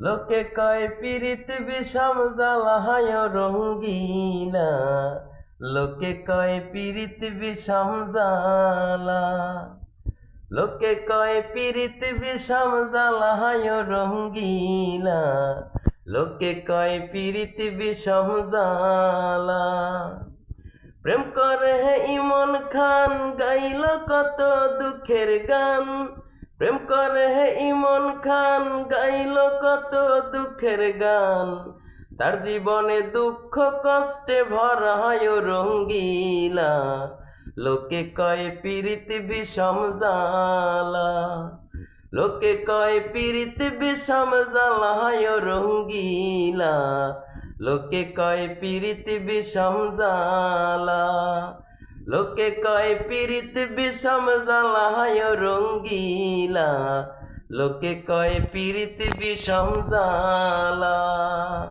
লোকে কয় পিরিত বিষম জ্বালায় রঙ্গিলা, লোকে কয় পিরিত বিষম জ্বালা, লোকে কয় পিরিত বিষম জ্বালায় রঙ্গিলা, লোকে কয় পিরিত বিষম জ্বালা। প্রেম করে হে ইমন খান গাইল কত দুঃখের গান, প্রেম করে হে ইমন খান গাইল কত দুঃখের গান, তার জীবনে দুঃখ কষ্টে ভরা হয় রঙ্গিলা, লোকে কয় পিরিত বিষম জ্বালা, লোকে কয় পিরিত বিষম জ্বালা হয় রঙ্গিলা, লোকে কয় পিরিত বিষম জ্বালা, লোকে কয় পিরিত বিষম জ্বালা হয় রঙ্গিলা, লোকে কয় পিরিত বিষম জ্বালা।